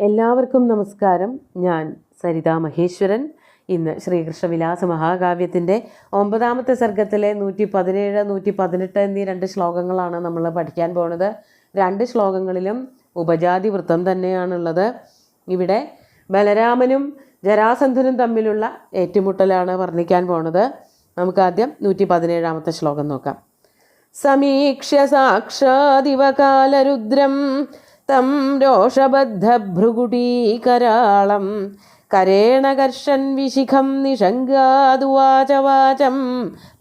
എല്ലാവർക്കും നമസ്കാരം. ഞാൻ സരിതാ മഹേശ്വരൻ. ഇന്ന് ശ്രീകൃഷ്ണവിലാസ മഹാകാവ്യത്തിൻ്റെ 9ാമത്തെ സർഗത്തിലെ 117, 118 എന്നീ 2 ശ്ലോകങ്ങളാണ് നമ്മൾ പഠിക്കാൻ പോകുന്നത്. 2 ശ്ലോകങ്ങളിലും ഉപജാതി വൃത്തം തന്നെയാണുള്ളത്. ഇവിടെ ബലരാമനും ജരാസന്ധനും തമ്മിലുള്ള ഏറ്റുമുട്ടലാണ് വർണ്ണിക്കാൻ പോകുന്നത്. നമുക്കാദ്യം 117ാമത്തെ ശ്ലോകം നോക്കാം. സമീക്ഷ്യ സാക്ഷാദിവകാലരുദ്രം തം രോഷബദ്ധഭ്രുകുടീകരാളം കരേണ കർഷൻ വിശിഖം നിഷങ്കാതുവാച വാചം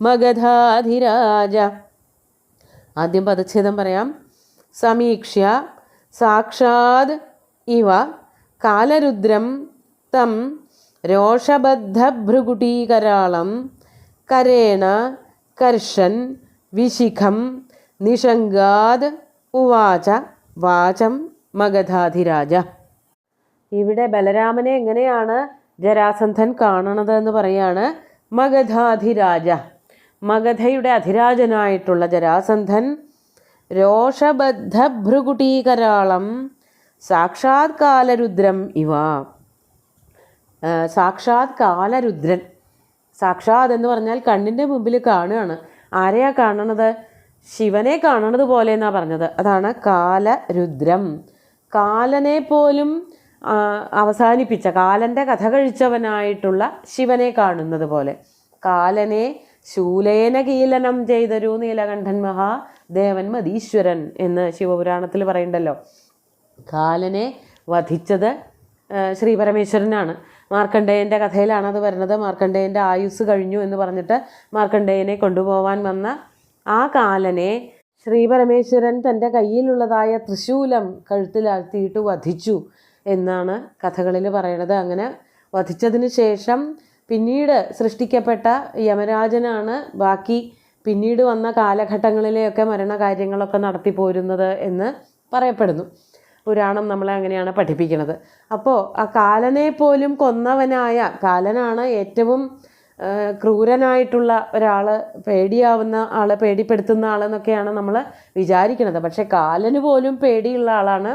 മഗധാധിരാജ. ആദ്യം പദച്ഛേദം പറയാം. സമീക്ഷ്യ സാക്ഷാത് ഇവ കാലരുദ്രം തം രോഷബദ്ധഭ്രുകുടീകരാളം കരേണ കർഷൻ വിശിഖം നിഷങ്കാത് ഉവാച വാചം മഗധാധിരാജ. ഇവിടെ ബലരാമനെ എങ്ങനെയാണ് ജരാസന്ധൻ കാണണത് എന്ന് പറയാണ്. മഗധാധിരാജ, മഗധയുടെ അധിരാജനായിട്ടുള്ള ജരാസന്ധൻ രോഷബദ്ധഭ്രുകുടീകരാളം സാക്ഷാത് കാലരുദ്രം ഇവ. സാക്ഷാത് കാലരുദ്രൻ, സാക്ഷാത് എന്ന് പറഞ്ഞാൽ കണ്ണിൻ്റെ മുമ്പിൽ കാണുകയാണ്. ആരെയാ കാണണത്? ശിവനെ കാണണത് പോലെ എന്നാണ് പറഞ്ഞത്. അതാണ് കാലരുദ്രം. കാലനെ പോലും അവസാനിപ്പിച്ച, കാലൻ്റെ കഥ കഴിച്ചവനായിട്ടുള്ള ശിവനെ കാണുന്നത് പോലെ. കാലനെ ശൂലേന കീലനം ചെയ്തൊരു നീലകണ്ഠൻ മഹാദേവൻ മതീശ്വരൻ എന്ന് ശിവപുരാണത്തിൽ പറയുന്നുണ്ടല്ലോ. കാലനെ വധിച്ചത് ശ്രീപരമേശ്വരനാണ്. മാർക്കണ്ഡേയൻ്റെ കഥയിലാണ് അത് വരുന്നത്. മാർക്കണ്ഡേയൻ്റെ ആയുസ് കഴിഞ്ഞു എന്ന് പറഞ്ഞിട്ട് മാർക്കണ്ഡേയനെ കൊണ്ടുപോകാൻ വന്ന ആ കാലനെ ശ്രീപരമേശ്വരൻ തൻ്റെ കയ്യിലുള്ളതായ തൃശൂലം കഴുത്തിലാഴ്ത്തിയിട്ട് വധിച്ചു എന്നാണ് കഥകളിൽ പറയണത്. അങ്ങനെ വധിച്ചതിന് ശേഷം പിന്നീട് സൃഷ്ടിക്കപ്പെട്ട യമരാജനാണ് ബാക്കി പിന്നീട് വന്ന കാലഘട്ടങ്ങളിലെയൊക്കെ മരണകാര്യങ്ങളൊക്കെ നടത്തിപ്പോരുന്നത് എന്ന് പറയപ്പെടുന്നു. പുരാണം നമ്മളെ അങ്ങനെയാണ് പഠിപ്പിക്കുന്നത്. അപ്പോൾ ആ കാലനെ പോലും കൊന്നവനായ, കാലനാണ് ഏറ്റവും ക്രൂരനായിട്ടുള്ള ഒരാൾ, പേടിയാവുന്ന ആൾ, പേടിപ്പെടുത്തുന്ന ആളെന്നൊക്കെയാണ് നമ്മൾ വിചാരിക്കുന്നത്. പക്ഷേ കാലന് പോലും പേടിയുള്ള ആളാണ്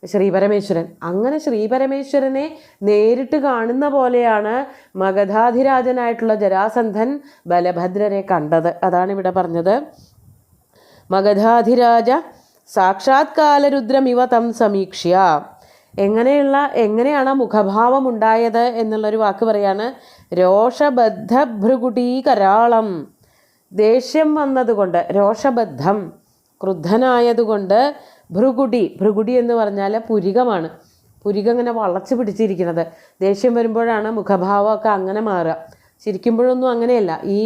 ശ്രീപരമേശ്വരൻ. അങ്ങനെ ശ്രീപരമേശ്വരനെ നേരിട്ട് കാണുന്ന പോലെയാണ് മഗധാധിരാജനായിട്ടുള്ള ജരാസന്ധൻ ബലഭദ്രരെ കണ്ടത്. അതാണ് ഇവിടെ പറഞ്ഞത്. മഗധാധിരാജ സാക്ഷാത്കാലരുദ്രം ഇവ തം സമീക്ഷ്യ. എങ്ങനെയാണ് മുഖഭാവം ഉണ്ടായത് എന്നുള്ളൊരു വാക്ക് പറയാണ്. രോഷബദ്ധഭ്രുകുടീകരാളം, ദേഷ്യം വന്നതുകൊണ്ട്, രോഷബദ്ധം ക്രുദ്ധനായതുകൊണ്ട്, ഭ്രുകുടി എന്ന് പറഞ്ഞാൽ പുരികമാണ്. പുരികം ഇങ്ങനെ വളച്ച് പിടിച്ചിരിക്കുന്നത്. ദേഷ്യം വരുമ്പോഴാണ് മുഖഭാവമൊക്കെ അങ്ങനെ മാറുക. ചിരിക്കുമ്പോഴൊന്നും അങ്ങനെയല്ല. ഈ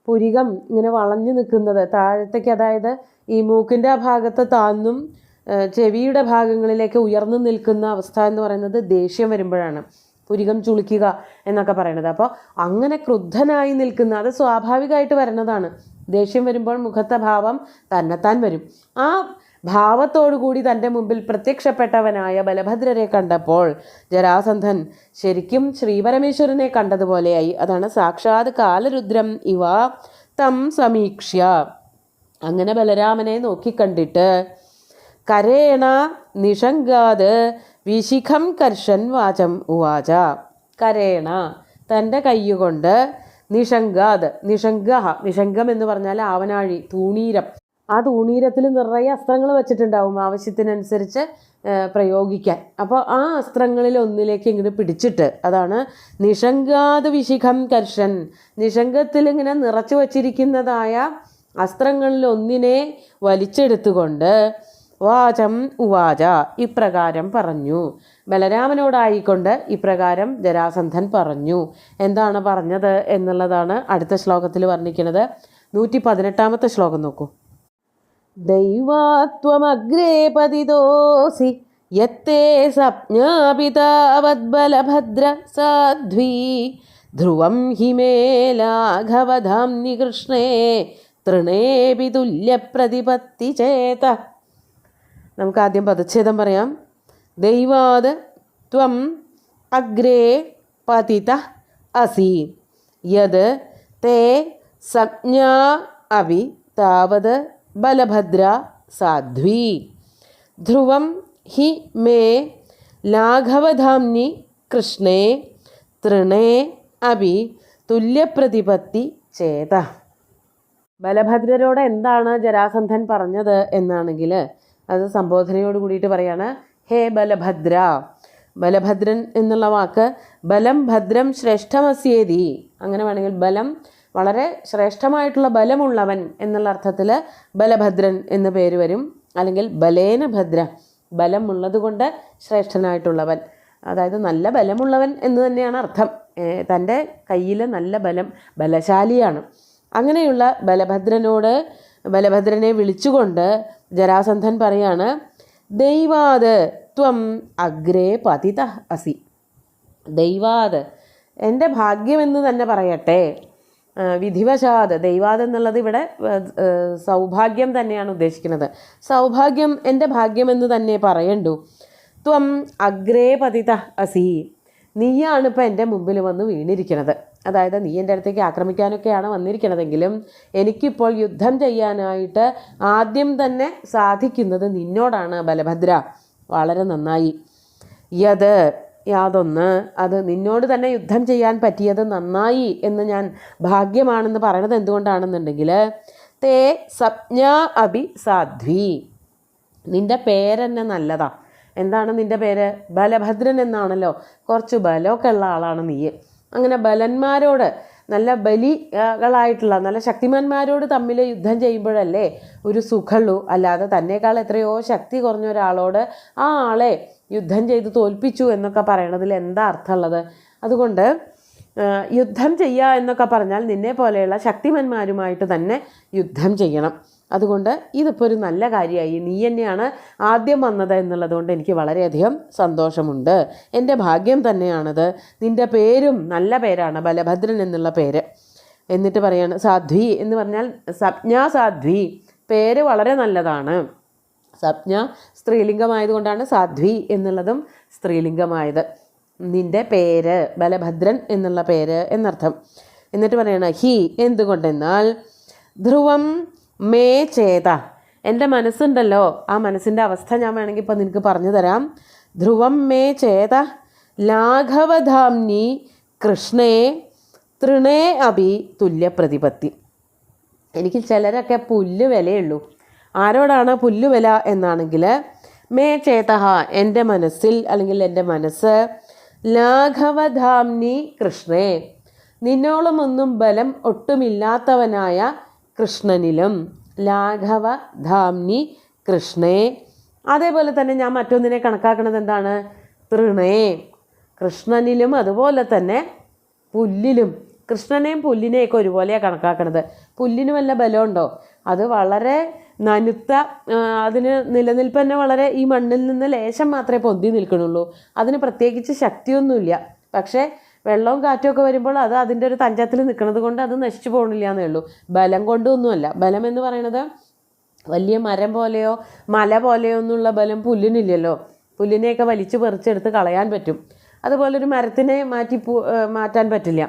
പുരികം ഇങ്ങനെ വളഞ്ഞു നിൽക്കുന്നത് താഴത്തേക്ക്, അതായത് ഈ മൂക്കിൻ്റെ ആ ഭാഗത്ത് താന്നും ചെവിയുടെ ഭാഗങ്ങളിലേക്ക് ഉയർന്നു നിൽക്കുന്ന അവസ്ഥ എന്ന് പറയുന്നത് ദേഷ്യം വരുമ്പോഴാണ്. പുരികം ചുളിക്കുക എന്നൊക്കെ പറയുന്നത്. അപ്പോൾ അങ്ങനെ ക്രുദ്ധനായി നിൽക്കുന്ന, അത് സ്വാഭാവികമായിട്ട് വരുന്നതാണ്. ദേഷ്യം വരുമ്പോൾ മുഖത്തെ ഭാവം തന്നെത്താൻ വരും. ആ ഭാവത്തോടു കൂടി തൻ്റെ മുമ്പിൽ പ്രത്യക്ഷപ്പെട്ടവനായ ബലഭദ്രരെ കണ്ടപ്പോൾ ജരാസന്ധൻ ശരിക്കും ശ്രീപരമേശ്വരനെ കണ്ടതുപോലെയായി. അതാണ് സാക്ഷാത് കാലരുദ്രം ഇവ തം സമീക്ഷ്യ. അങ്ങനെ ബലരാമനെ നോക്കിക്കണ്ടിട്ട് കരേണ നിഷങ്കാത് വിശിഖം കർഷൻ വാചം ഉവാച. കരേണ തൻ്റെ കയ്യുകൊണ്ട്, നിഷങ്കാത്, നിഷങ്കം എന്ന് പറഞ്ഞാൽ ആവനാഴി, തൂണീരം. ആ തൂണീരത്തിൽ നിറയെ അസ്ത്രങ്ങൾ വെച്ചിട്ടുണ്ടാവും ആവശ്യത്തിനനുസരിച്ച് പ്രയോഗിക്കാൻ. അപ്പോൾ ആ അസ്ത്രങ്ങളിൽ ഒന്നിലേക്ക് ഇങ്ങനെ പിടിച്ചിട്ട്, അതാണ് നിഷങ്കാത് വിശിഖം കർഷൻ. നിഷങ്കത്തിൽ ഇങ്ങനെ നിറച്ചു വച്ചിരിക്കുന്നതായ അസ്ത്രങ്ങളിൽ ഒന്നിനെ വലിച്ചെടുത്തുകൊണ്ട് വാചം ഉവാച ഇപ്രകാരം പറഞ്ഞു. ബലരാമനോടായിക്കൊണ്ട് ഇപ്രകാരം ജരാസന്ധൻ പറഞ്ഞു. എന്താണ് പറഞ്ഞത് എന്നുള്ളതാണ് അടുത്ത ശ്ലോകത്തിൽ വർണ്ണിക്കുന്നത്. 118ാമത്തെ ശ്ലോകം നോക്കൂ. ദൈവാത്വമഗ്രേ പതിതോസി യത്തേ സപ്ഞാപിതാവദ്ബലഭദ്ര സാധ്വീ ധ്രുവം ഹിമേ ലാഘവധാംനി കൃഷ്ണേ തൃണേപി തുല്യപ്രതിപത്തി ചേത. നമുക്ക് ആദ്യം പദച്ഛേദം പറയാം. ദൈവാത് ത്വം അഗ്രേ പതിത അസി യത് തേ സജ്ഞാ അവി താവത് ബലഭദ്ര സാധ്വീ ധ്രുവം ഹി മേ ലാഘവധാംനി കൃഷ്ണേ തൃണേ അഭി തുല്യപ്രതിപത്തി ചേത. ബലഭദ്രരോട് എന്താണ് ജരാസന്ധൻ പറഞ്ഞത് എന്നാണെങ്കിൽ അത് സംബോധനയോട് കൂടിയിട്ട് പറയാണ്, ഹേ ബലഭദ്ര. ബലഭദ്രൻ എന്നുള്ള വാക്ക് ബലം ഭദ്രം ശ്രേഷ്ഠമസ്യേതി, അങ്ങനെ വേണമെങ്കിൽ ബലം വളരെ ശ്രേഷ്ഠമായിട്ടുള്ള ബലമുള്ളവൻ എന്നുള്ള അർത്ഥത്തിൽ ബലഭദ്രൻ എന്ന് പേര് വരും. അല്ലെങ്കിൽ ബലേന ഭദ്ര, ബലം ഉള്ളതുകൊണ്ട് ശ്രേഷ്ഠനായിട്ടുള്ളവൻ, അതായത് നല്ല ബലമുള്ളവൻ എന്ന് തന്നെയാണ് അർത്ഥം. തൻ്റെ കയ്യിൽ നല്ല ബലശാലിയാണ്. അങ്ങനെയുള്ള ബലഭദ്രനെ വിളിച്ചുകൊണ്ട് ജരാസന്ധൻ പറയാണ്, ദൈവാത് ത്വം അഗ്രേ പതിത അസി. ദൈവാത്, എൻ്റെ ഭാഗ്യമെന്ന് തന്നെ പറയട്ടെ. വിധിവശാത്, ദൈവാത് എന്നുള്ളത് ഇവിടെ സൗഭാഗ്യം തന്നെയാണ് ഉദ്ദേശിക്കുന്നത്. സൗഭാഗ്യം, എൻ്റെ ഭാഗ്യമെന്ന് തന്നെ പറയണ്ടു. ത്വം അഗ്രേ പതിത അസി, നീയാണ് ഇപ്പോൾ എൻ്റെ മുമ്പിൽ വന്ന് വീണിരിക്കുന്നത്. അതായത് നീ എൻ്റെ അടുത്തേക്ക് ആക്രമിക്കാനൊക്കെയാണ് വന്നിരിക്കുന്നതെങ്കിലും എനിക്കിപ്പോൾ യുദ്ധം ചെയ്യാനായിട്ട് ആദ്യം തന്നെ സാധിക്കുന്നത് നിന്നോടാണ് ബലഭദ്ര. വളരെ നന്നായി. യാതൊന്ന്, അത് നിന്നോട് തന്നെ യുദ്ധം ചെയ്യാൻ പറ്റിയത് നന്നായി എന്ന് ഞാൻ ഭാഗ്യമാണെന്ന് പറയണത് എന്തുകൊണ്ടാണെന്നുണ്ടെങ്കിൽ, തേ സപ്ഞാ അഭി സാധ്വി, നിൻ്റെ പേരെന്നെ നല്ലതാ. എന്താണ് നിൻ്റെ പേര്? ബലഭദ്രൻ എന്നാണല്ലോ. കുറച്ച് ബലമൊക്കെ ഉള്ള ആളാണ് നീ. അങ്ങനെ ബലന്മാരോട്, നല്ല ബലികളായിട്ടുള്ള നല്ല ശക്തിമാന്മാരോട് തമ്മിൽ യുദ്ധം ചെയ്യുമ്പോഴല്ലേ ഒരു സുഖമുള്ളൂ. അല്ലാതെ തന്നേക്കാൾ എത്രയോ ശക്തി കുറഞ്ഞ ഒരാളോട് ആ ആളെ യുദ്ധം ചെയ്ത് തോൽപ്പിച്ചു എന്നൊക്കെ പറയണതിൽ എന്താ അർത്ഥമുള്ളത്? അതുകൊണ്ട് യുദ്ധം ചെയ്യുക എന്നൊക്കെ പറഞ്ഞാൽ നിന്നെ പോലെയുള്ള ശക്തിമാന്മാരുമായിട്ട് തന്നെ യുദ്ധം ചെയ്യണം. അതുകൊണ്ട് ഇതിപ്പോൾ ഒരു നല്ല കാര്യമായി. നീ തന്നെയാണ് ആദ്യം വന്നത് എന്നുള്ളതുകൊണ്ട് എനിക്ക് വളരെയധികം സന്തോഷമുണ്ട്. എൻ്റെ ഭാഗ്യം തന്നെയാണത്. നിൻ്റെ പേരും നല്ല പേരാണ്, ബലഭദ്രൻ എന്നുള്ള പേര്. എന്നിട്ട് പറയാണ്, സാധ്വി എന്ന് പറഞ്ഞാൽ സപ്ഞാ സാധ്വി, പേര് വളരെ നല്ലതാണ്. സപ്ഞ സ്ത്രീലിംഗമായതുകൊണ്ടാണ് സാധ്വി എന്നുള്ളതും സ്ത്രീലിംഗമായത്. നിൻ്റെ പേര് ബലഭദ്രൻ എന്നുള്ള പേര് എന്നർത്ഥം. എന്നിട്ട് പറയണ, ഹി എന്തുകൊണ്ടെന്നാൽ ധ്രുവം മേ ചേത, എൻ്റെ മനസ്സുണ്ടല്ലോ, ആ മനസ്സിൻ്റെ അവസ്ഥ ഞാൻ വേണമെങ്കിൽ ഇപ്പം നിനക്ക് പറഞ്ഞു തരാം. ധ്രുവം മേ ചേത ലാഘവധാംനി കൃഷ്ണേ തൃണേ അഭി തുല്യപ്രതിപത്തി. എനിക്ക് ചിലരൊക്കെ പുല്ല് വിലയുള്ളൂ. ആരോടാണ് പുല്ല് വില എന്നാണെങ്കിൽ, മേ ചേതഹ, എൻ്റെ മനസ്സിൽ അല്ലെങ്കിൽ എൻ്റെ മനസ്സ്, ലാഘവധാംനി കൃഷ്ണേ, നിന്നോളമൊന്നും ബലം ഒട്ടുമില്ലാത്തവനായ കൃഷ്ണനിലും, ലാഘവധാംനി കൃഷ്ണേ. അതേപോലെ തന്നെ ഞാൻ മറ്റൊന്നിനെ കണക്കാക്കുന്നത് എന്താണ്? തൃണേ, കൃഷ്ണനിലും അതുപോലെ തന്നെ പുല്ലിലും. കൃഷ്ണനെയും പുല്ലിനെയൊക്കെ ഒരുപോലെയാണ് കണക്കാക്കണത്. പുല്ലിന് വല്ല ബലമുണ്ടോ? അത് വളരെ നനുത്ത, അതിന് നിലനിൽപ്പ് തന്നെ വളരെ, ഈ മണ്ണിൽ നിന്ന് ലേശം മാത്രമേ പൊന്തി നിൽക്കണുള്ളൂ. അതിന് പ്രത്യേകിച്ച് ശക്തിയൊന്നുമില്ല. പക്ഷേ വെള്ളവും കാറ്റുമൊക്കെ വരുമ്പോൾ അത് അതിൻ്റെ ഒരു തഞ്ചത്തിൽ നിൽക്കുന്നത് കൊണ്ട് അത് നശിച്ചു പോകണില്ല എന്നേ ഉള്ളൂ. ബലം കൊണ്ടൊന്നുമല്ല. ബലം എന്ന് പറയുന്നത് വലിയ മരം പോലെയോ മല പോലെയോ ഒന്നുള്ള ബലം പുല്ലിനില്ലല്ലോ. പുല്ലിനെയൊക്കെ വലിച്ചു പറിച്ചെടുത്ത് കളയാൻ പറ്റും. അതുപോലെ ഒരു മരത്തിനെ മാറ്റാൻ പറ്റില്ല.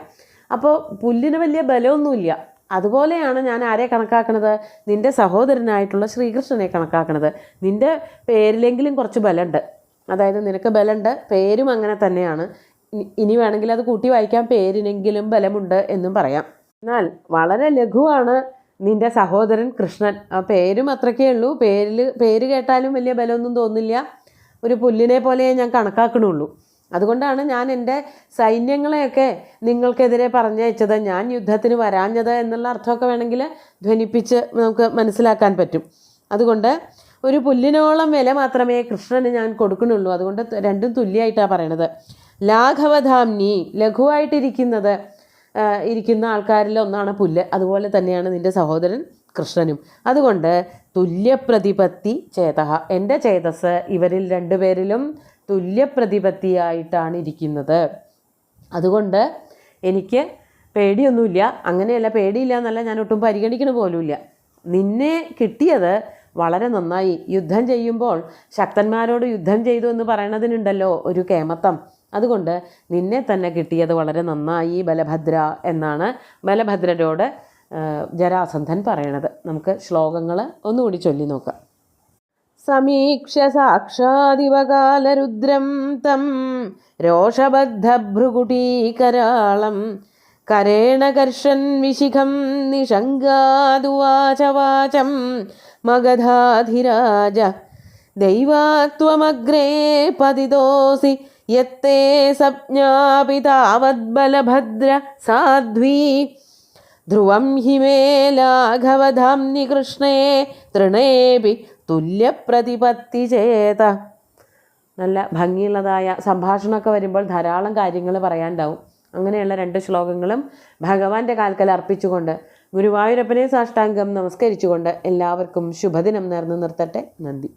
അപ്പോൾ പുല്ലിന് വലിയ ബലമൊന്നുമില്ല. അതുപോലെയാണ് ഞാൻ ആരെ കണക്കാക്കണത്? നിൻ്റെ സഹോദരനായിട്ടുള്ള ശ്രീകൃഷ്ണനെ കണക്കാക്കണത്. നിൻ്റെ പേരിലെങ്കിലും കുറച്ച് ബലമുണ്ട്. അതായത് നിനക്ക് ബലമുണ്ട്, പേരും അങ്ങനെ തന്നെയാണ്. ഇനി വേണമെങ്കിൽ അത് കൂട്ടി വായിക്കാം, പേരിനെങ്കിലും ബലമുണ്ട് എന്നും പറയാം. എന്നാൽ വളരെ ലഘുവാണ് നിൻ്റെ സഹോദരൻ കൃഷ്ണൻ. ആ പേരും അത്രയ്ക്കേ ഉള്ളൂ. പേര് കേട്ടാലും വലിയ ബലമൊന്നും തോന്നില്ല. ഒരു പുല്ലിനെ പോലെ ഞാൻ കണക്കാക്കണുള്ളൂ. അതുകൊണ്ടാണ് ഞാൻ എൻ്റെ സൈന്യങ്ങളെയൊക്കെ നിങ്ങൾക്കെതിരെ പറഞ്ഞയച്ചത്, ഞാൻ യുദ്ധത്തിന് വരാഞ്ഞത് എന്നുള്ള അർത്ഥമൊക്കെ വേണമെങ്കിൽ ധ്വനിപ്പിച്ച് നമുക്ക് മനസ്സിലാക്കാൻ പറ്റും. അതുകൊണ്ട് ഒരു പുല്ലിനോളം വില മാത്രമേ കൃഷ്ണന് ഞാൻ കൊടുക്കണുള്ളൂ. അതുകൊണ്ട് രണ്ടും തുല്യമായിട്ടാണ് പറയണത്. ലാഘവധാംനി, ഇരിക്കുന്ന ആൾക്കാരിൽ ഒന്നാണ് പുല്ല്. അതുപോലെ തന്നെയാണ് നിൻ്റെ സഹോദരൻ കൃഷ്ണനും. അതുകൊണ്ട് തുല്യപ്രതിപത്തി ചേതഹ, എൻ്റെ ചേതസ് ഇവരിൽ രണ്ടുപേരിലും തുല്യപ്രതിപത്തിയായിട്ടാണ് ഇരിക്കുന്നത്. അതുകൊണ്ട് എനിക്ക് പേടിയൊന്നുമില്ല. അങ്ങനെയല്ല, പേടിയില്ല എന്നല്ല, ഞാൻ ഒട്ടും പരിഗണിക്കണ പോലുമില്ല. നിന്നെ കിട്ടിയത് വളരെ നന്നായി. യുദ്ധം ചെയ്യുമ്പോൾ ശക്തന്മാരോട് യുദ്ധം ചെയ്തു എന്ന് പറയണതിനുണ്ടല്ലോ ഒരു കേമത്തം. അതുകൊണ്ട് നിന്നെ തന്നെ കിട്ടിയത് വളരെ നന്നായി ബലഭദ്ര എന്നാണ് ബലഭദ്രരോട് ജരാസന്ധൻ പറയണത്. നമുക്ക് ശ്ലോകങ്ങൾ ഒന്നുകൂടി ചൊല്ലി നോക്കാം. സമീക്ഷ്യ സാക്ഷാദിവകാലരുദ്രം തം രോഷബദ്ധഭ്രുകുടീകരാളം കരേണ കർഷൻ വിശിഖം നിഷങ്കാദുവാച വാചം മഗധാധിരാജ ദൈവാത്വമഗ്രേ പതിതോസി യത്തേ സപ്ജ്ഞാപിതാവദ്ബലഭദ്ര സാധ്വീ ധ്രുവം ഹി മേ ലാഘവധാംനി കൃഷ്ണേ തൃണേപി തുല്യപ്രതിപത്തി ചേത. നല്ല ഭംഗിയുള്ളതായ സംഭാഷണമൊക്കെ വരുമ്പോൾ ധാരാളം കാര്യങ്ങൾ പറയാനുണ്ടാവും. അങ്ങനെയുള്ള 2 ശ്ലോകങ്ങളും ഭഗവാന്റെ കാൽക്കൽ അർപ്പിച്ചുകൊണ്ട് ഗുരുവായൂരപ്പനെ സാഷ്ടാംഗം നമസ്കരിച്ചുകൊണ്ട് എല്ലാവർക്കും ശുഭദിനം നേർന്നു നിർത്തട്ടെ. നന്ദി.